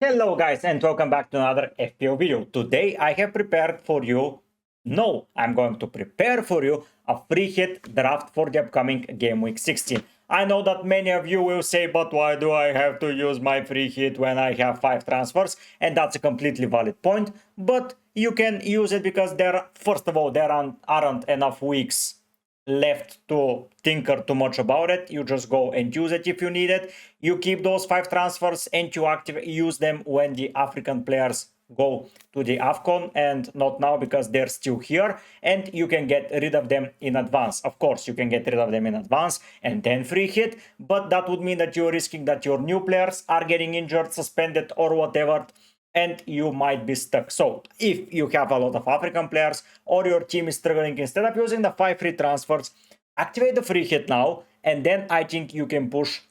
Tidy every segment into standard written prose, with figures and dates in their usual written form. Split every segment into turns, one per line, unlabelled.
Hello guys and welcome back to another FPL video. Today I have prepared for you, I'm going to prepare for you a free hit draft for the upcoming Game Week 16. I know that many of you will say, but why do I have to use my free hit when I have 5 transfers? And that's a completely valid point, but you can use it because first of all, there aren't enough weeks left to tinker too much about it. You just go and use it if you need it. You keep those 5 transfers and you use them when the African players go to the AFCON, and not now because they're still here, and you can get rid of them in advance. Of course, you can get rid of them in advance and then free hit, but that would mean that you're risking that your new players are getting injured, suspended, or whatever, and you might be stuck. So if you have a lot of African players or your team is struggling, instead of using the 5 free transfers, activate the free hit now, and then I think you can push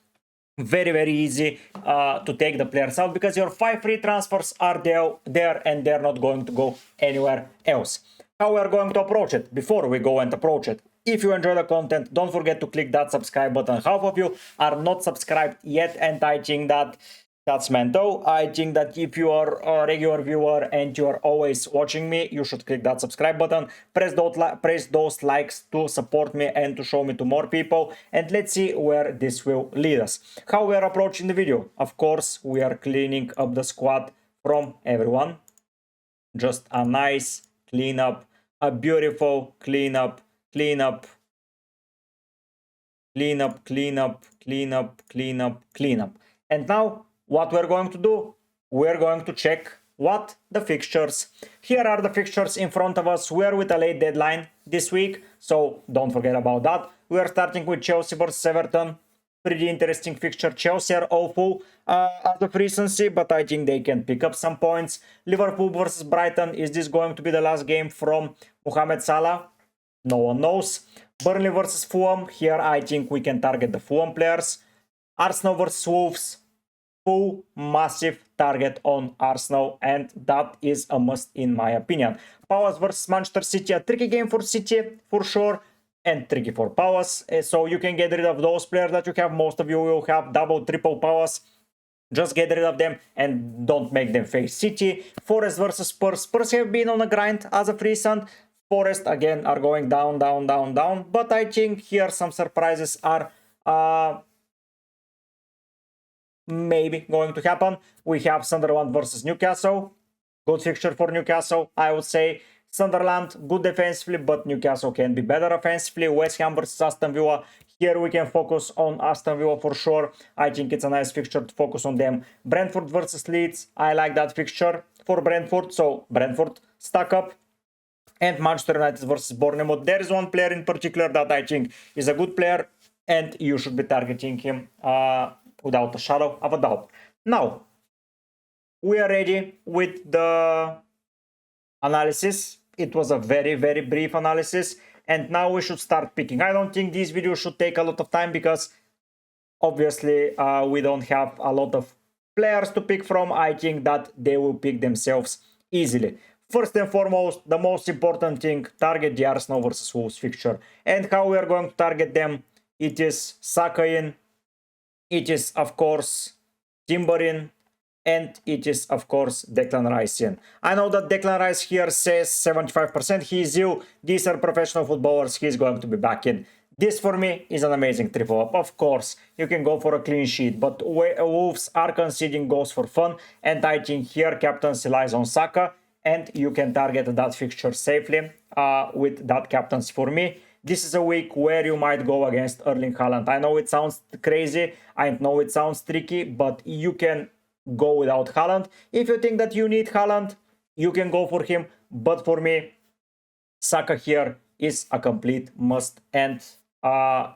very easy to take the players out, because your 5 free transfers are there and they're not going to go anywhere else. How we are going to approach it? Before we go and approach it, if you enjoy the content, don't forget to click that subscribe button. Half of you are not subscribed yet, and I think that's mental. I think that if you are a regular viewer and you are always watching me, you should click that subscribe button, press those likes to support me and to show me to more people, and let's see where this will lead us. How we are approaching the video? Of course, we are cleaning up the squad from everyone. Just a nice cleanup, a beautiful cleanup. And now, what we're going to do, we're going to check what the fixtures. Here are the fixtures in front of us. We're with a late deadline this week, so don't forget about that. We are starting with Chelsea versus Everton. Pretty interesting fixture. Chelsea are awful as of recency, but I think they can pick up some points. Liverpool versus Brighton. Is this going to be the last game from Mohamed Salah? No one knows. Burnley versus Fulham. Here I think we can target the Fulham players. Arsenal versus Wolves. Full massive target on Arsenal, and that is a must in my opinion. Palace versus Manchester City. A tricky game for City for sure, and tricky for Palace. So you can get rid of those players that you have. Most of you will have double, triple Palace. Just get rid of them and don't make them face City. Forest versus Spurs. Spurs have been on a grind as of recent. Forest again are going down. But I think here some surprises are maybe going to happen. We have Sunderland versus Newcastle. Good fixture for Newcastle, I would say. Sunderland, good defensively, but Newcastle can be better offensively. West Ham versus Aston Villa. Here we can focus on Aston Villa for sure. I think it's a nice fixture to focus on them. Brentford versus Leeds. I like that fixture for Brentford, so Brentford stack up. And Manchester United versus Bournemouth. There is one player in particular that I think is a good player, and you should be targeting him without a shadow of a doubt. Now, we are ready with the analysis. It was a very brief analysis, and now we should start picking. I don't think this video should take a lot of time because obviously we don't have a lot of players to pick from. I think that they will pick themselves easily. First and foremost, the most important thing, target the Arsenal versus Wolves fixture. And how we are going to target them, it is Saka in, it is of course Timber in, and it is of course Declan Rice in. I know that Declan Rice here says 75%, he is ill, these are professional footballers, he's going to be back in. This for me is an amazing triple up. Of course, you can go for a clean sheet, but Wolves are conceding goals for fun, and I think here captaincy lies on Saka, and you can target that fixture safely with that captaincy for me. This is a week where you might go against Erling Haaland. I know it sounds crazy, I know it sounds tricky, but you can go without Haaland. If you think that you need Haaland, you can go for him, but for me, Saka here is a complete must, and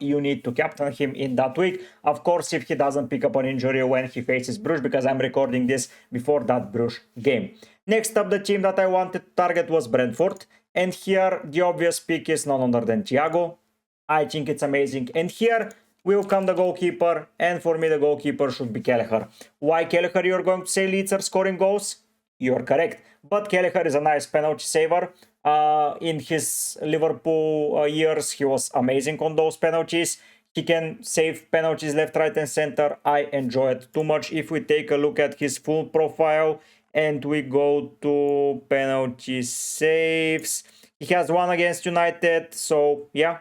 you need to captain him in that week. Of course, if he doesn't pick up an injury when he faces Bruges, because I'm recording this before that Bruges game. Next up, the team that I wanted to target was Brentford. And here, the obvious pick is none other than Thiago. I think it's amazing. And here will come the goalkeeper. And for me, the goalkeeper should be Kelleher. Why Kelleher, you're going to say Leeds are scoring goals? You're correct. But Kelleher is a nice penalty saver. In his Liverpool years, he was amazing on those penalties. He can save penalties left, right, and center. I enjoy it too much. If we take a look at his full profile and we go to penalty saves, he has one against United. So yeah,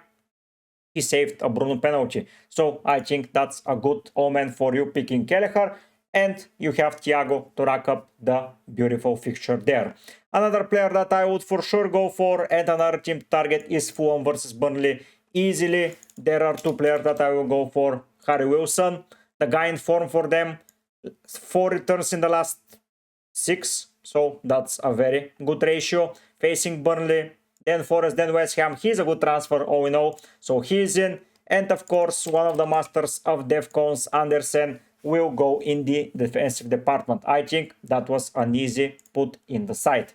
he saved a Bruno penalty. So I think that's a good omen for you picking Kelleher. And you have Thiago to rack up the beautiful fixture there. Another player that I would for sure go for and another team to target is Fulham versus Burnley. Easily, there are two players that I will go for. Harry Wilson, the guy in form for them. 4 returns in the last 6. So that's a very good ratio. Facing Burnley, then Forest, then West Ham. He's a good transfer, all in all. So he's in. And of course, one of the masters of Defcons, Andersen, will go in the defensive department. I think that was an easy put in the side.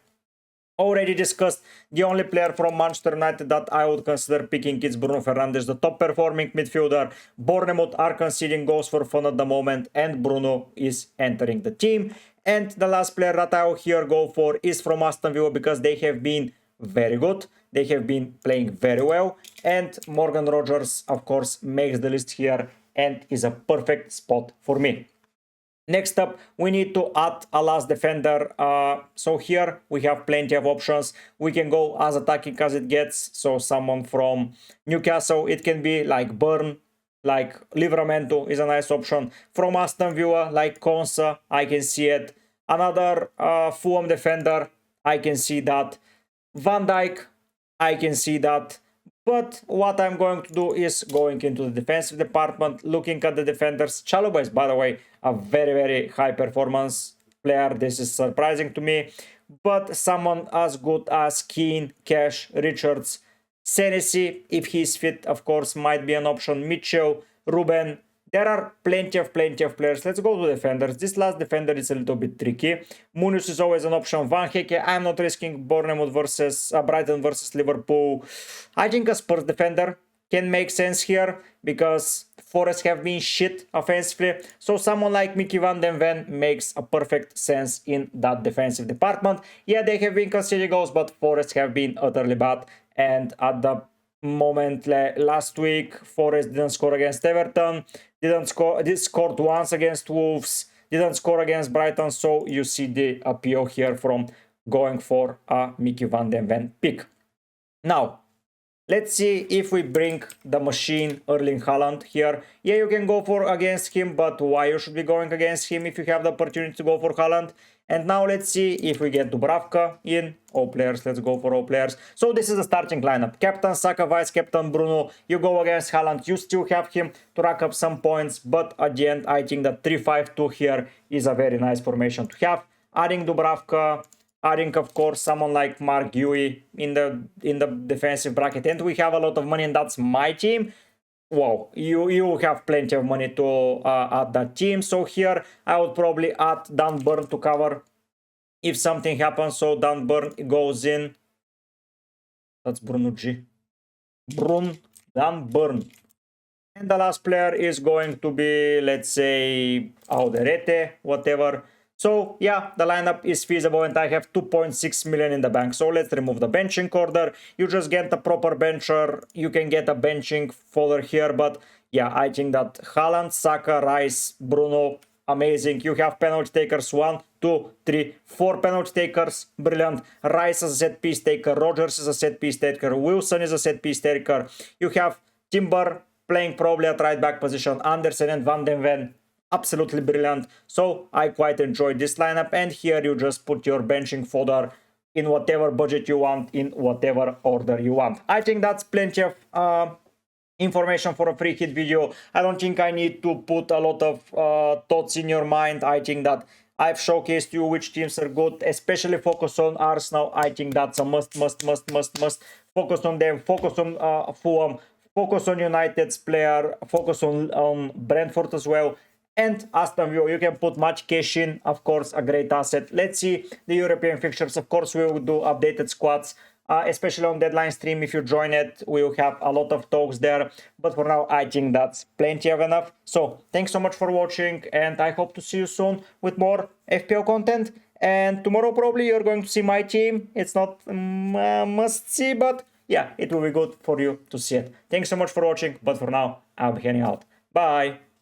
Already discussed, the only player from Manchester United that I would consider picking is Bruno Fernandes, the top performing midfielder. Bournemouth are conceding goals for fun at the moment and Bruno is entering the team. And the last player that I will here go for is from Aston Villa because they have been very good. They have been playing very well. And Morgan Rogers, of course, makes the list here and is a perfect spot for me. Next up, we need to add a last defender. So here we have plenty of options. We can go as attacking as it gets. So someone from Newcastle, it can be like Burn, like Livramento is a nice option. From Aston Villa, like Konsa, I can see it. Another Fulham defender, I can see that. Van Dijk, I can see that. But what I'm going to do is going into the defensive department, looking at the defenders. Chalobah is, by the way, a very, very high performance player. This is surprising to me. But someone as good as Keane, Cash, Richards, Senesi, if he's fit, of course, might be an option. Mitchell, Ruben. There are plenty of players. Let's go to defenders. This last defender is a little bit tricky. Munoz is always an option. Van Hecke, I'm not risking Bournemouth versus Brighton versus Liverpool. I think a Spurs defender can make sense here because Forest have been shit offensively. So someone like Mickey van den Ven makes a perfect sense in that defensive department. Yeah, they have been conceding goals, but Forest have been utterly bad. And at the moment last week, Forest didn't score against Everton. They scored once against Wolves, didn't score against Brighton, so you see the appeal here from going for a Mickey van den Ven pick. Now, let's see if we bring the machine Erling Haaland here. Yeah, you can go for against him, but why you should be going against him if you have the opportunity to go for Haaland? And now let's see if we get Dubravka in. All players, let's go for all players. So this is the starting lineup. Captain Saka, Vice Captain Bruno. You go against Haaland. You still have him to rack up some points. But at the end, I think that 3-5-2 here is a very nice formation to have. Adding Dubravka. Adding, of course, someone like Mark Guéhi in the defensive bracket. And we have a lot of money and that's my team. Wow, you have plenty of money to add that team. So here I would probably add Dan Burn to cover if something happens. So Dan Burn goes in. That's Bruno G. Dan Burn. And the last player is going to be, let's say, Alderete, whatever. So yeah, the lineup is feasible and I have 2.6 million in the bank. So let's remove the benching order. You just get a proper bencher. You can get a benching folder here. But yeah, I think that Haaland, Saka, Rice, Bruno, amazing. You have penalty takers 1, 2, 3, 4 penalty takers. Brilliant. Rice is a set piece taker. Rogers is a set piece taker. Wilson is a set piece taker. You have Timber playing probably at right back position. Andersen and Van den Ven. Absolutely brilliant. So I quite enjoyed this lineup. And here you just put your benching folder in whatever budget you want, in whatever order you want. I think that's plenty of information for a free hit video. I don't think I need to put a lot of thoughts in your mind. I think that I've showcased you which teams are good, especially focus on Arsenal. I think that's a must. Focus on them, focus on Fulham, focus on United's player, focus on Brentford as well. And Aston Villa, you can put much cash in, of course, a great asset. Let's see the European fixtures. Of course, we will do updated squads, especially on deadline stream. If you join it, we will have a lot of talks there. But for now, I think that's plenty of enough. So thanks so much for watching, and I hope to see you soon with more FPL content. And tomorrow, probably, you're going to see my team. It's not must see, but yeah, it will be good for you to see it. Thanks so much for watching, but for now, I'll be heading out. Bye!